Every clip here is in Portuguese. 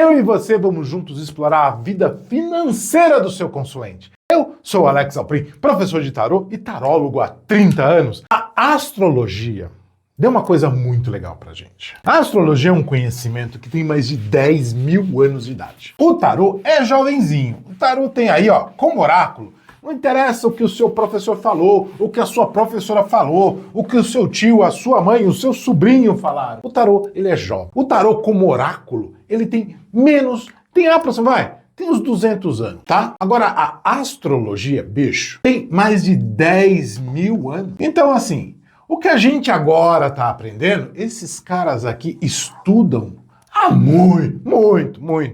eu e você vamos juntos explorar a vida financeira do seu consulente. Eu sou o Alex Alprin, professor de tarô e tarólogo há 30 anos. A astrologia deu uma coisa muito legal pra gente. A astrologia é um conhecimento que tem mais de 10 mil anos de idade. O tarô é jovenzinho. O tarô tem aí, ó, como oráculo, não interessa o que o seu professor falou, o que a sua professora falou, o que o seu tio, a sua mãe, o seu sobrinho falaram. O tarô, ele é jovem. O tarô como oráculo, ele tem tem uns 200 anos, tá? Agora, a astrologia, bicho, tem mais de 10 mil anos. Então, assim, o que a gente agora tá aprendendo, esses caras aqui estudam há muito.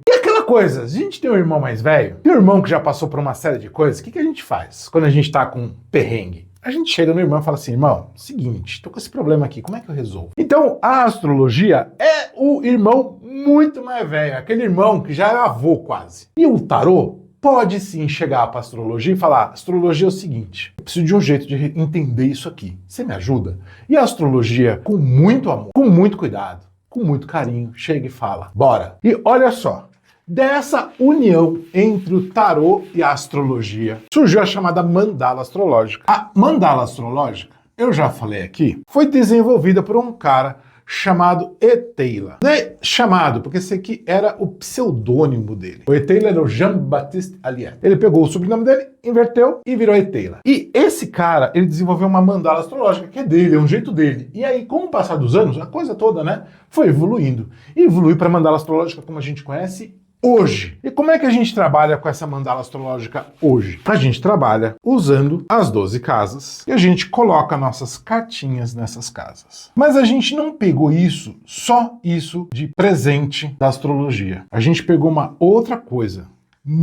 E aquela coisa, a gente tem um irmão mais velho, tem um irmão que já passou por uma série de coisas, o que a gente faz quando a gente tá com perrengue? A gente chega no irmão e fala assim, irmão, seguinte, tô com esse problema aqui, como é que eu resolvo? Então, a astrologia é o irmão muito mais velho, aquele irmão que já é avô quase. E o tarô pode sim chegar para a astrologia e falar, astrologia é o seguinte, eu preciso de um jeito de entender isso aqui, você me ajuda? E a astrologia, com muito amor, com muito cuidado, com muito carinho, chega e fala, bora. E olha só, dessa união entre o tarô e a astrologia, surgiu a chamada mandala astrológica. A mandala astrológica, eu já falei aqui, foi desenvolvida por um cara chamado Eteila. Não é chamado, porque esse aqui era o pseudônimo dele. O Eteila era o Jean-Baptiste Aliette. Ele pegou o sobrenome dele, inverteu e virou Eteila. E esse cara, ele desenvolveu uma mandala astrológica, que é dele, é um jeito dele. E aí, com o passar dos anos, a coisa toda, né, foi evoluindo. E evoluiu para a mandala astrológica como a gente conhece hoje. E como é que a gente trabalha com essa mandala astrológica hoje? A gente trabalha usando as 12 casas e a gente coloca nossas cartinhas nessas casas. Mas a gente não pegou isso, só isso de presente da astrologia. A gente pegou uma outra coisa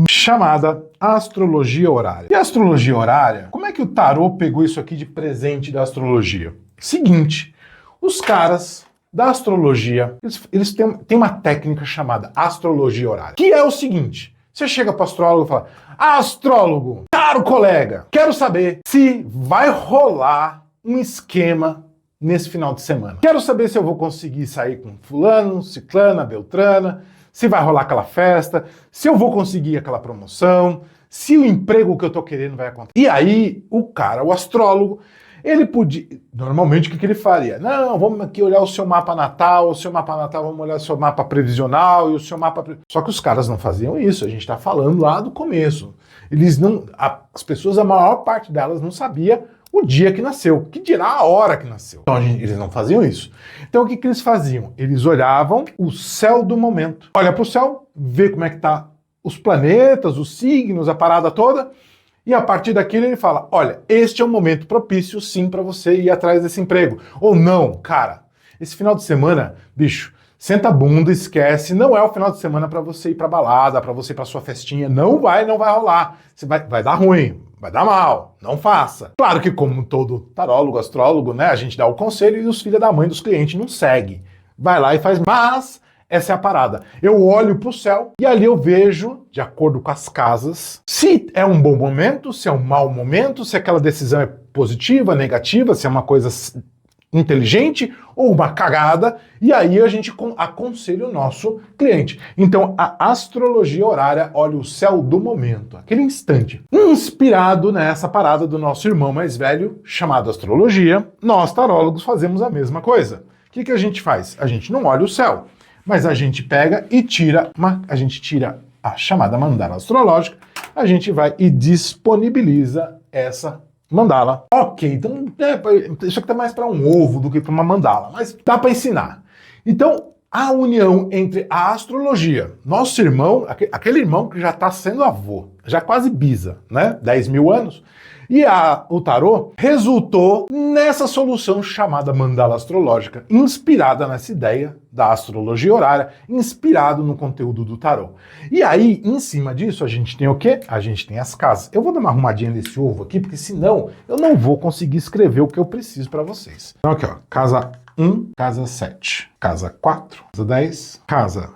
chamada astrologia horária. E a astrologia horária, como é que o tarô pegou isso aqui de presente da astrologia? Seguinte, os caras da astrologia, eles têm uma técnica chamada astrologia horária, que é o seguinte, você chega para o astrólogo e fala, astrólogo, caro colega, quero saber se vai rolar um esquema nesse final de semana. Quero saber se eu vou conseguir sair com fulano, ciclana, beltrana, se vai rolar aquela festa, se eu vou conseguir aquela promoção, se o emprego que eu tô querendo vai acontecer. E aí, o astrólogo, ele podia... Normalmente, o que ele faria? Não, vamos aqui olhar o seu mapa natal, vamos olhar o seu mapa previsional e o seu mapa... Só que os caras não faziam isso, a gente está falando lá do começo. Eles não... As pessoas, a maior parte delas não sabia o dia que nasceu, que dirá a hora que nasceu. Então, eles não faziam isso. Então, o que eles faziam? Eles olhavam o céu do momento. Olha para o céu, vê como é que tá os planetas, os signos, a parada toda... E a partir daquilo ele fala, olha, este é um momento propício sim para você ir atrás desse emprego. Ou não, cara, esse final de semana, bicho, senta a bunda, esquece, não é o final de semana para você ir pra balada, para você ir pra sua festinha, não vai rolar. Você vai dar ruim, vai dar mal, não faça. Claro que como todo tarólogo, astrólogo, né, a gente dá o conselho e os filhos da mãe dos clientes não seguem. Vai lá e faz, mas... Essa é a parada. Eu olho para o céu e ali eu vejo, de acordo com as casas, se é um bom momento, se é um mau momento, se aquela decisão é positiva, negativa, se é uma coisa inteligente ou uma cagada, e aí a gente aconselha o nosso cliente. Então, a astrologia horária olha o céu do momento, aquele instante. Inspirado nessa parada do nosso irmão mais velho, chamado astrologia, nós tarólogos fazemos a mesma coisa. O que a gente faz? A gente não olha o céu. Mas a gente pega e tira a chamada mandala astrológica, a gente vai e disponibiliza essa mandala. Ok, então isso aqui tá mais para um ovo do que para uma mandala, mas dá para ensinar. Então, a união entre a astrologia, nosso irmão, aquele irmão que já está sendo avô, já quase bisa, né? 10 mil anos, e o tarô resultou nessa solução chamada mandala astrológica, inspirada nessa ideia da astrologia horária, inspirado no conteúdo do tarô. E aí, em cima disso, a gente tem o quê? A gente tem as casas. Eu vou dar uma arrumadinha nesse ovo aqui, porque senão eu não vou conseguir escrever o que eu preciso para vocês. Então aqui, ó, casa 1, casa 7, casa 4, casa 10, casa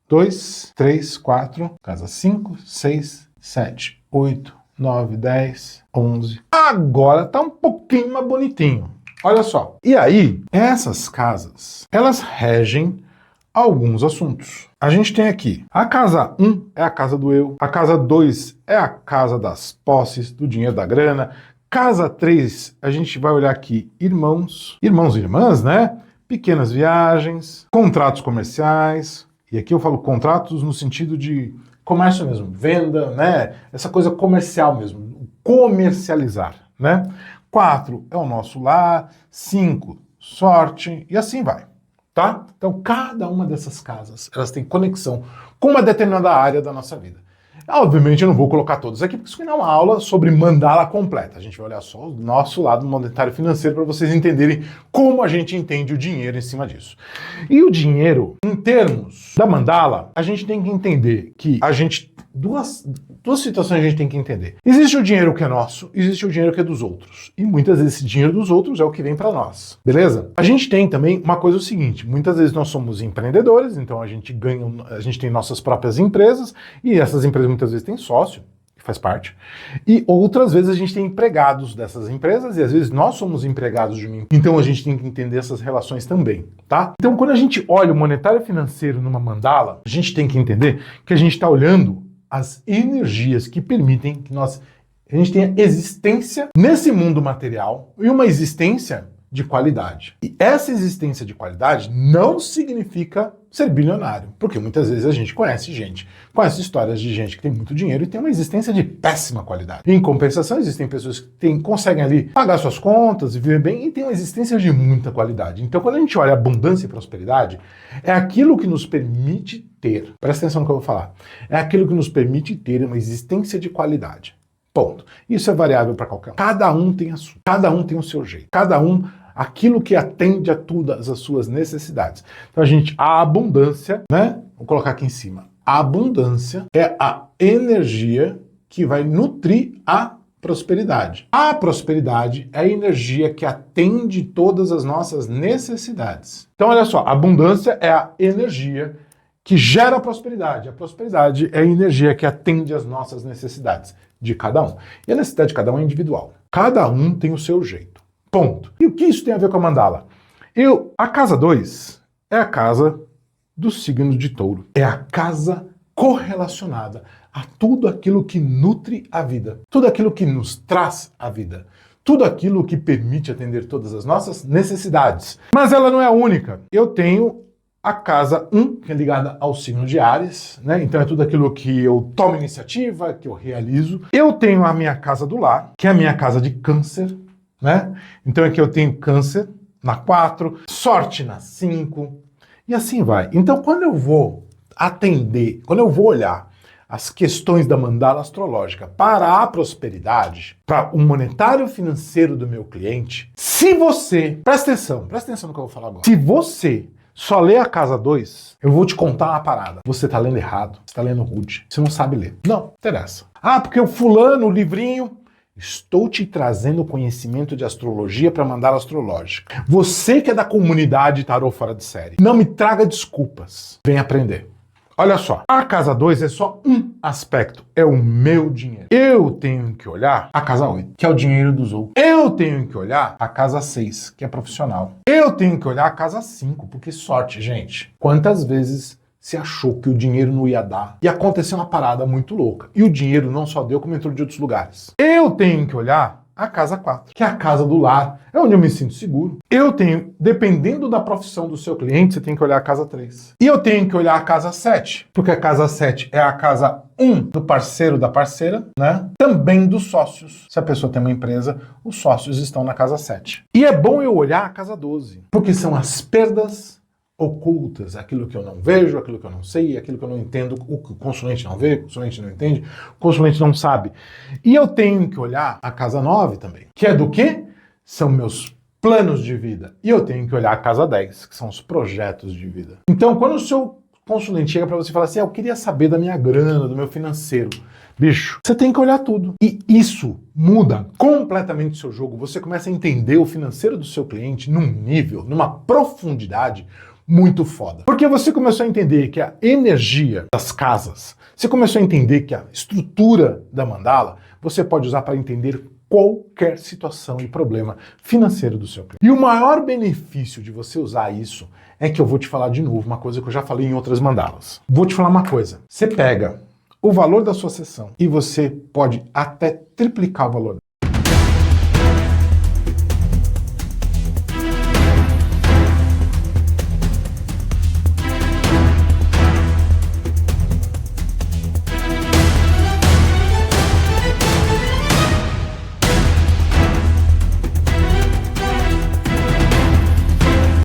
2, 3, 4, casa 5, 6, 7, 8, 9, 10, 11. Agora tá um pouquinho mais bonitinho. Olha só. E aí, essas casas, elas regem alguns assuntos. A gente tem aqui, a casa 1 é a casa do eu, a casa 2 é a casa das posses, do dinheiro, da grana, casa 3, a gente vai olhar aqui, irmãos e irmãs, né? Pequenas viagens, contratos comerciais, e aqui eu falo contratos no sentido de comércio mesmo, venda, né? Essa coisa comercial mesmo, comercializar, né? 4 é o nosso lar, 5, sorte, e assim vai. Tá? Então, cada uma dessas casas, elas têm conexão com uma determinada área da nossa vida. Obviamente, eu não vou colocar todas aqui, porque isso aqui não é uma aula sobre mandala completa. A gente vai olhar só o nosso lado monetário financeiro para vocês entenderem como a gente entende o dinheiro em cima disso. E o dinheiro, em termos da mandala, a gente tem que entender que a gente... Duas situações a gente tem que entender. Existe o dinheiro que é nosso, existe o dinheiro que é dos outros. E muitas vezes esse dinheiro dos outros é o que vem para nós. Beleza? A gente tem também uma coisa o seguinte, muitas vezes nós somos empreendedores, então a gente tem nossas próprias empresas, e essas empresas muitas vezes têm sócio, que faz parte. E outras vezes a gente tem empregados dessas empresas, e às vezes nós somos empregados de uma empresa. Então a gente tem que entender essas relações também, tá? Então quando a gente olha o monetário financeiro numa mandala, a gente tem que entender que a gente está olhando as energias que permitem que a gente tenha existência nesse mundo material e uma existência de qualidade. E essa existência de qualidade não significa ser bilionário, porque muitas vezes a gente conhece histórias de gente que tem muito dinheiro e tem uma existência de péssima qualidade. Em compensação, existem pessoas que conseguem ali pagar suas contas e viver bem e tem uma existência de muita qualidade. Então, quando a gente olha abundância e prosperidade, é aquilo que nos permite ter, presta atenção no que eu vou falar, é aquilo que nos permite ter uma existência de qualidade. Ponto. Isso é variável para qualquer um. Cada um tem a sua, cada um tem o seu jeito, cada um aquilo que atende a todas as suas necessidades. Então a abundância, né? Vou colocar aqui em cima. A abundância é a energia que vai nutrir a prosperidade. A prosperidade é a energia que atende todas as nossas necessidades. Então olha só, a abundância é a energia que gera a prosperidade. A prosperidade é a energia que atende às nossas necessidades de cada um. E a necessidade de cada um é individual. Cada um tem o seu jeito. Ponto. E o que isso tem a ver com a mandala? A casa 2 é a casa do signo de touro. É a casa correlacionada a tudo aquilo que nutre a vida. Tudo aquilo que nos traz a vida. Tudo aquilo que permite atender todas as nossas necessidades. Mas ela não é a única. Eu tenho a casa 1, que é ligada ao signo de Áries, né? Então é tudo aquilo que eu tomo iniciativa, que eu realizo. Eu tenho a minha casa do lar, que é a minha casa de câncer, né? Então aqui eu tenho câncer na 4, sorte na 5, e assim vai. Então quando eu vou olhar as questões da mandala astrológica para a prosperidade, para o monetário financeiro do meu cliente, se você, presta atenção no que eu vou falar agora, se você só lê a casa 2, eu vou te contar uma parada. Você tá lendo errado, você tá lendo rude, você não sabe ler. Não, interessa. Ah, porque o fulano, o livrinho... Estou te trazendo conhecimento de astrologia para mandala astrológica. Você que é da comunidade Tarô Fora de Série, não me traga desculpas. Vem aprender. Olha só, a casa 2 é só um aspecto, é o meu dinheiro. Eu tenho que olhar a casa 8, que é o dinheiro dos outros. Eu tenho que olhar a casa 6, que é profissional. Eu tenho que olhar a casa 5, porque sorte, gente. Quantas vezes se achou que o dinheiro não ia dar e aconteceu uma parada muito louca. E o dinheiro não só deu, como entrou de outros lugares. Eu tenho que olhar a casa 4, que é a casa do lar, é onde eu me sinto seguro. Eu tenho, dependendo da profissão do seu cliente, você tem que olhar a casa 3. E eu tenho que olhar a casa 7, porque a casa 7 é a casa 1 do parceiro da parceira, né? Também dos sócios. Se a pessoa tem uma empresa, os sócios estão na casa 7. E é bom eu olhar a casa 12, porque são as perdas ocultas, aquilo que eu não vejo, aquilo que eu não sei, aquilo que eu não entendo, o que o consulente não vê, o consulente não entende, o consulente não sabe. E eu tenho que olhar a casa 9 também, que é do quê? São meus planos de vida. E eu tenho que olhar a casa 10, que são os projetos de vida. Então, quando o seu consulente chega para você e fala assim, eu queria saber da minha grana, do meu financeiro, bicho, você tem que olhar tudo. E isso muda completamente o seu jogo. Você começa a entender o financeiro do seu cliente num nível, numa profundidade muito foda. Porque você começou a entender que a energia das casas, você começou a entender que a estrutura da mandala, você pode usar para entender qualquer situação e problema financeiro do seu cliente. E o maior benefício de você usar isso é que eu vou te falar de novo uma coisa que eu já falei em outras mandalas. Vou te falar uma coisa. Você pega o valor da sua sessão e você pode até triplicar o valor.